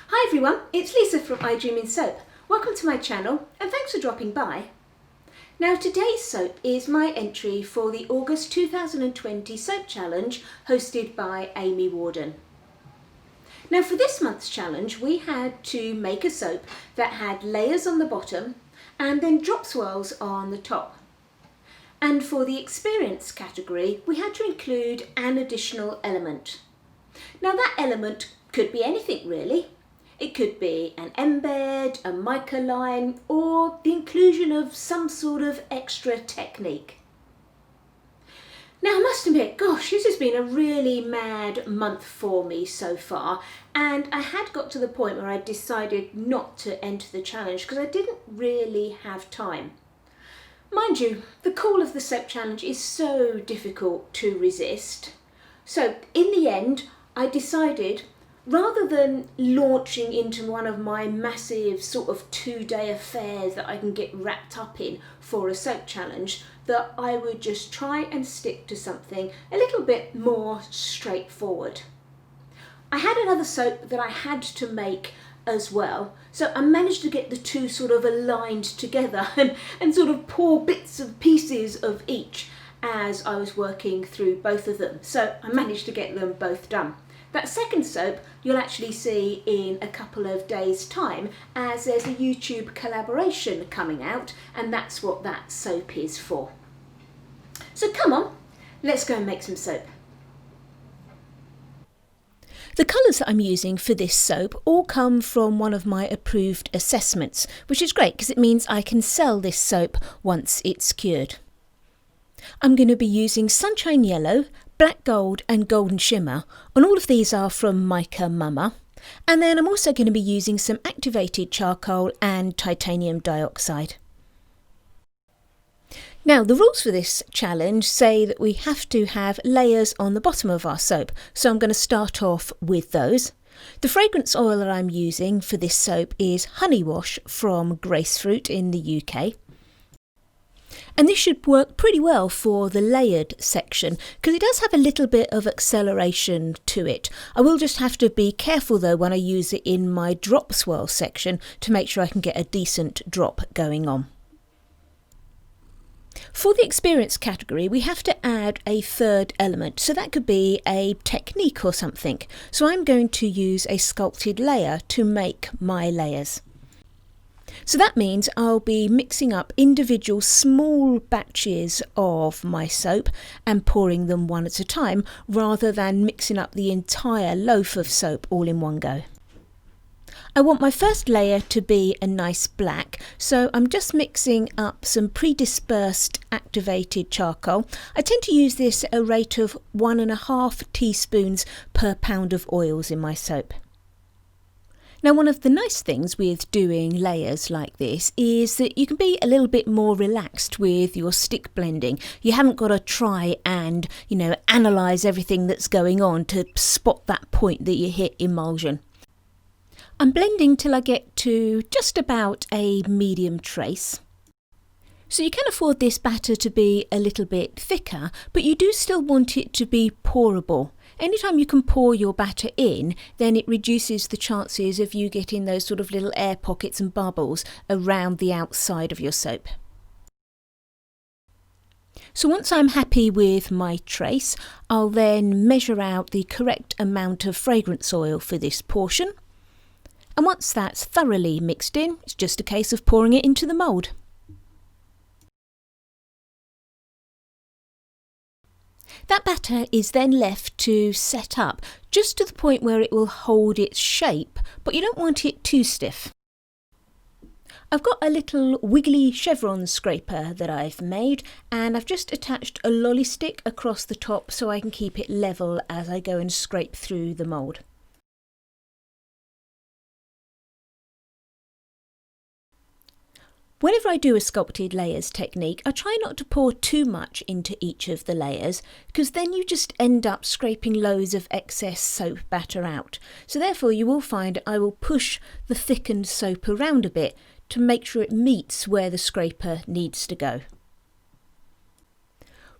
Hi everyone, it's Lisa from I Dream in Soap. Welcome to my channel and thanks for dropping by. Now today's soap is my entry for the August 2020 Soap Challenge hosted by Amy Warden. Now for this month's challenge we had to make a soap that had layers on the bottom and then drop swirls on the top. And for the experience category we had to include an additional element. Now that element could be anything really. It could be an embed, a mica line, or the inclusion of some sort of extra technique. Now I must admit, gosh, this has been a really mad month for me so far, and I had got to the point where I decided not to enter the challenge because I didn't really have time. Mind you, the call of the soap challenge is so difficult to resist. So in the end, I decided, rather than launching into one of my massive sort of 2-day affairs that I can get wrapped up in for a soap challenge, that I would just try and stick to something a little bit more straightforward. I had another soap that I had to make as well, so I managed to get the two sort of aligned together and sort of pour bits and pieces of each as I was working through both of them. So I managed to get them both done. That second soap you'll actually see in a couple of days' time, as there's a YouTube collaboration coming out, and that's what that soap is for. So come on, let's go and make some soap. The colours that I'm using for this soap all come from one of my approved assessments, which is great because it means I can sell this soap once it's cured. I'm going to be using Sunshine Yellow, Black Gold and Golden Shimmer, and all of these are from Mica Mama. And then I'm also going to be using some activated charcoal and titanium dioxide. Now the rules for this challenge say that we have to have layers on the bottom of our soap, so I'm going to start off with those. The fragrance oil that I'm using for this soap is Honey Wash from Gracefruit in the UK. And this should work pretty well for the layered section because it does have a little bit of acceleration to it. I will just have to be careful though when I use it in my drop swirl section to make sure I can get a decent drop going on. For the experience category we have to add a third element, so that could be a technique or something. So I'm going to use a sculpted layer to make my layers. So that means I'll be mixing up individual small batches of my soap and pouring them one at a time, rather than mixing up the entire loaf of soap all in one go. I want my first layer to be a nice black, so I'm just mixing up some pre-dispersed activated charcoal. I tend to use this at a rate of 1.5 teaspoons per pound of oils in my soap. Now one of the nice things with doing layers like this is that you can be a little bit more relaxed with your stick blending. You haven't got to try and, analyse everything that's going on to spot that point that you hit emulsion. I'm blending till I get to just about a medium trace. So you can afford this batter to be a little bit thicker, but you do still want it to be pourable. Anytime you can pour your batter in, then it reduces the chances of you getting those sort of little air pockets and bubbles around the outside of your soap. So once I'm happy with my trace, I'll then measure out the correct amount of fragrance oil for this portion. And once that's thoroughly mixed in, it's just a case of pouring it into the mould. That batter is then left to set up just to the point where it will hold its shape, but you don't want it too stiff. I've got a little wiggly chevron scraper that I've made, and I've just attached a lolly stick across the top so I can keep it level as I go and scrape through the mould. Whenever I do a sculpted layers technique, I try not to pour too much into each of the layers, because then you just end up scraping loads of excess soap batter out. So therefore you will find I will push the thickened soap around a bit to make sure it meets where the scraper needs to go.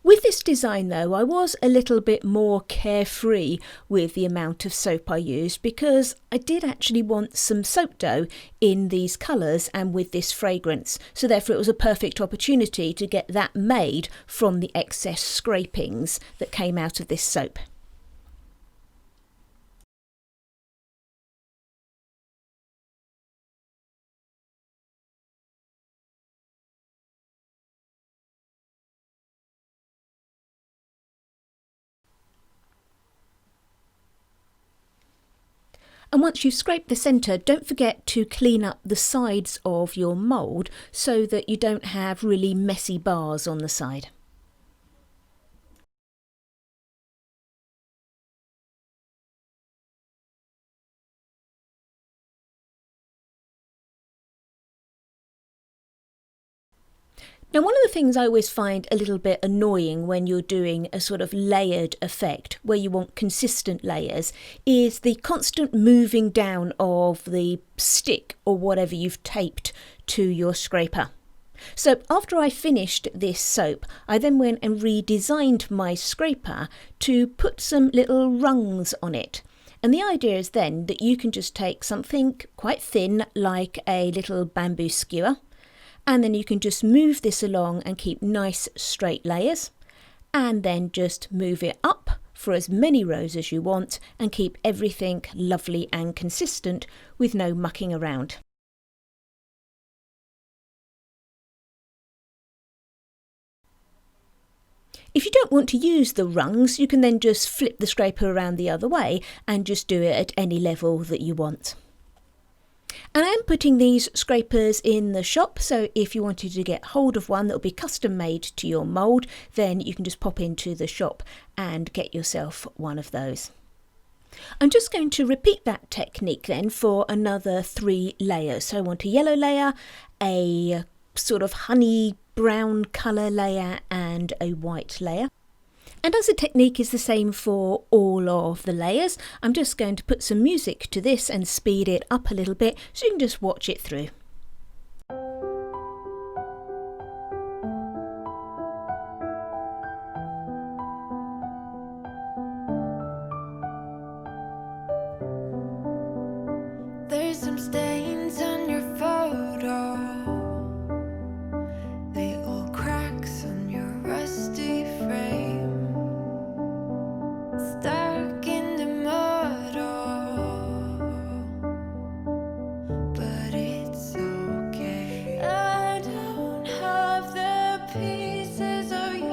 With this design though, I was a little bit more carefree with the amount of soap I used because I did actually want some soap dough in these colours and with this fragrance. So therefore it was a perfect opportunity to get that made from the excess scrapings that came out of this soap. And once you've scraped the centre, don't forget to clean up the sides of your mould so that you don't have really messy bars on the side. Now, one of the things I always find a little bit annoying when you're doing a sort of layered effect where you want consistent layers is the constant moving down of the stick or whatever you've taped to your scraper. So after I finished this soap, I then went and redesigned my scraper to put some little rungs on it. And the idea is then that you can just take something quite thin like a little bamboo skewer, and then you can just move this along and keep nice straight layers, and then just move it up for as many rows as you want and keep everything lovely and consistent with no mucking around. If you don't want to use the rungs, you can then just flip the scraper around the other way and just do it at any level that you want. And I'm putting these scrapers in the shop, so if you wanted to get hold of one that will be custom made to your mould, then you can just pop into the shop and get yourself one of those. I'm just going to repeat that technique then for another 3 layers. So I want a yellow layer, a sort of honey brown colour layer and a white layer. And as the technique is the same for all of the layers, I'm just going to put some music to this and speed it up a little bit so you can just watch it through. There's some stains on your photo, little cracks on your rusty frame. Stuck in the mud, but it's okay. I don't have the pieces of you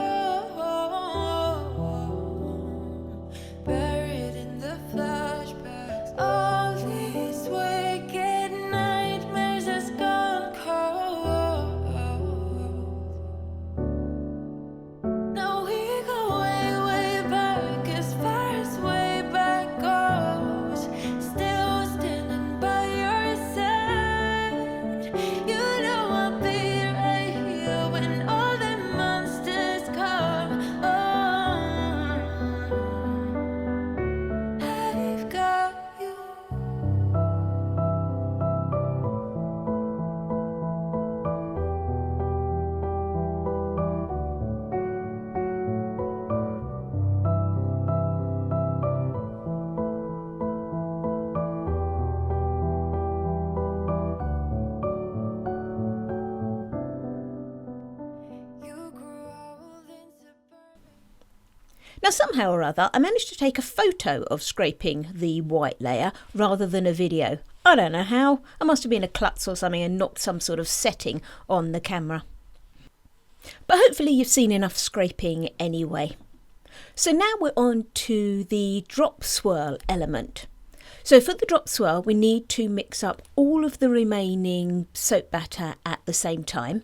buried in the flashbacks. All these wicked nightmares has gone cold. Now we go way, way back, as far as way back goes. Still standing by your side. You know I'll be right here when all the monsters come. I've got you. You grew old in suburban. Now somehow or other I managed to take a photo of scraping the white layer rather than a video. I don't know how. I must have been a klutz or something and knocked some sort of setting on the camera. But hopefully you've seen enough scraping anyway. So now we're on to the drop swirl element. So for the drop swirl we need to mix up all of the remaining soap batter at the same time.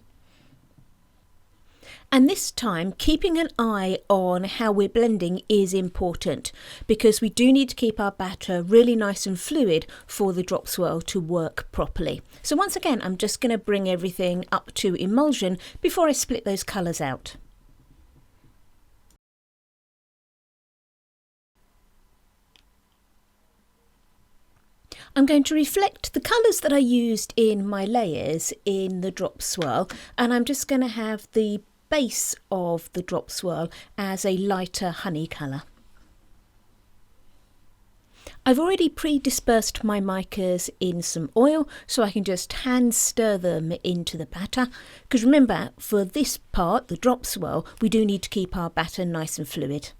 And this time, keeping an eye on how we're blending is important because we do need to keep our batter really nice and fluid for the drop swirl to work properly. So once again, I'm just going to bring everything up to emulsion before I split those colours out. I'm going to reflect the colours that I used in my layers in the drop swirl, and I'm just going to have the base of the drop swirl as a lighter honey colour. I've already pre-dispersed my micas in some oil, so I can just hand stir them into the batter, because remember, for this part, the drop swirl, we do need to keep our batter nice and fluid.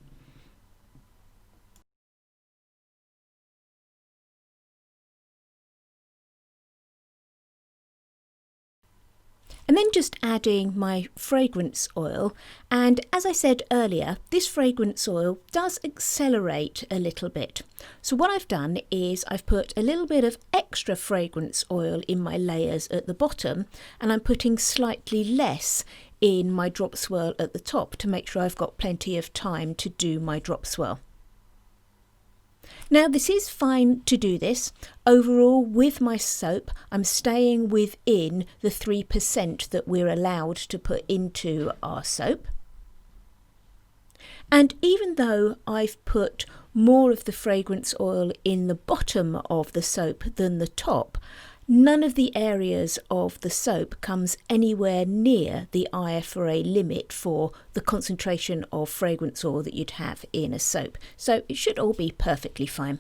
And then just adding my fragrance oil, and as I said earlier, this fragrance oil does accelerate a little bit. So what I've done is I've put a little bit of extra fragrance oil in my layers at the bottom, and I'm putting slightly less in my drop swirl at the top to make sure I've got plenty of time to do my drop swirl. Now this is fine to do this. Overall, with my soap, I'm staying within the 3% that we're allowed to put into our soap. And even though I've put more of the fragrance oil in the bottom of the soap than the top, none of the areas of the soap comes anywhere near the IFRA limit for the concentration of fragrance oil that you'd have in a soap. So it should all be perfectly fine.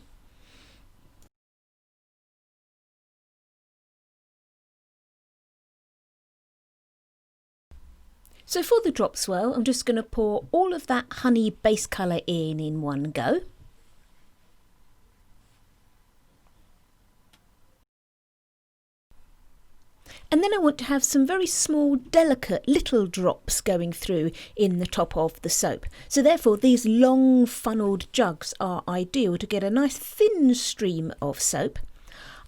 So for the drop swirl, I'm just going to pour all of that honey base colour in one go. And then I want to have some very small, delicate little drops going through in the top of the soap. So therefore these long funnelled jugs are ideal to get a nice thin stream of soap.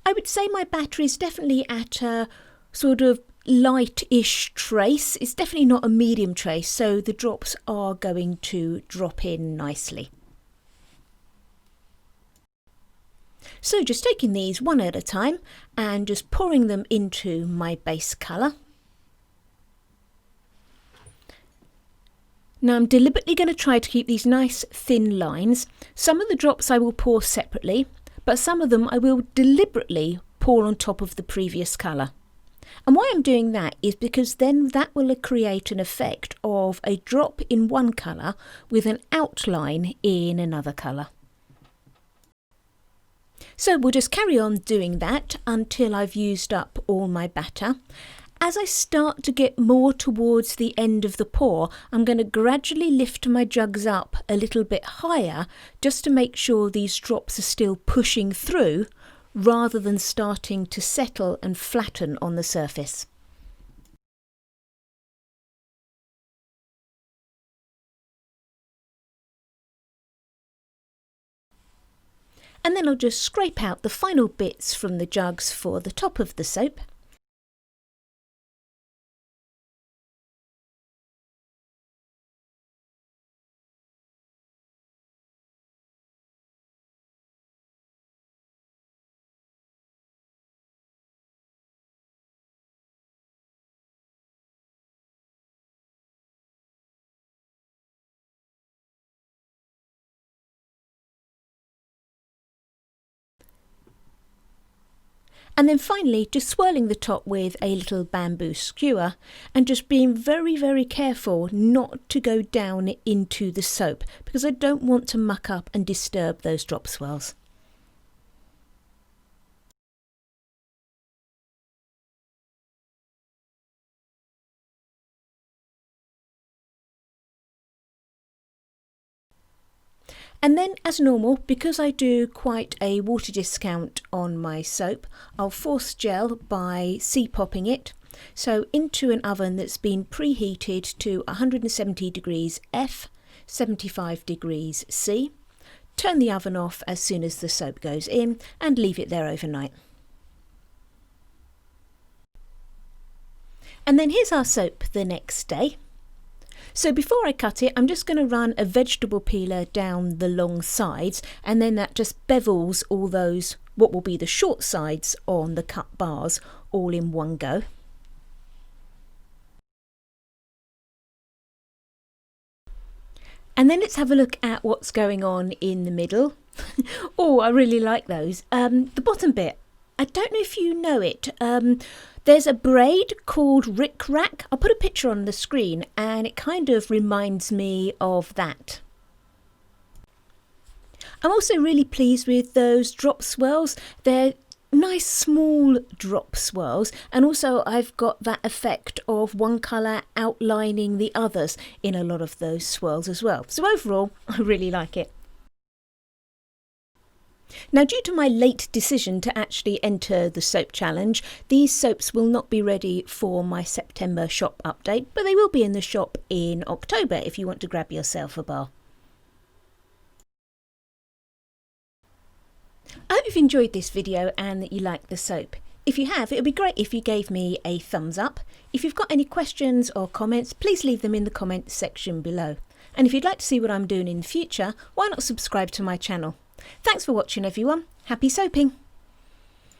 I would say my batter is definitely at a sort of light-ish trace. It's definitely not a medium trace, so the drops are going to drop in nicely. So just taking these one at a time and just pouring them into my base colour. Now I'm deliberately going to try to keep these nice thin lines. Some of the drops I will pour separately, but some of them I will deliberately pour on top of the previous colour. And why I'm doing that is because then that will create an effect of a drop in one colour with an outline in another colour. So we'll just carry on doing that until I've used up all my batter. As I start to get more towards the end of the pour, I'm going to gradually lift my jugs up a little bit higher just to make sure these drops are still pushing through rather than starting to settle and flatten on the surface. And then I'll just scrape out the final bits from the jugs for the top of the soap. And then finally just swirling the top with a little bamboo skewer and just being very, very careful not to go down into the soap because I don't want to muck up and disturb those drop swirls. And then as normal, because I do quite a water discount on my soap, I'll force gel by C-popping it. So into an oven that's been preheated to 170 degrees F, 75 degrees C. Turn the oven off as soon as the soap goes in and leave it there overnight. And then here's our soap the next day. So before I cut it, I'm just going to run a vegetable peeler down the long sides, and then that just bevels all those, what will be the short sides on the cut bars, all in one go. And then let's have a look at what's going on in the middle. Oh, I really like those. The bottom bit, I don't know if you know it. There's a braid called Rick Rack. I'll put a picture on the screen and it kind of reminds me of that. I'm also really pleased with those drop swirls. They're nice small drop swirls, and also I've got that effect of one colour outlining the others in a lot of those swirls as well. So overall, I really like it. Now, due to my late decision to actually enter the soap challenge, these soaps will not be ready for my September shop update, but they will be in the shop in October if you want to grab yourself a bar. I hope you've enjoyed this video and that you like the soap. If you have, it would be great if you gave me a thumbs up. If you've got any questions or comments, please leave them in the comments section below. And if you'd like to see what I'm doing in the future, why not subscribe to my channel? Thanks for watching everyone. Happy soaping!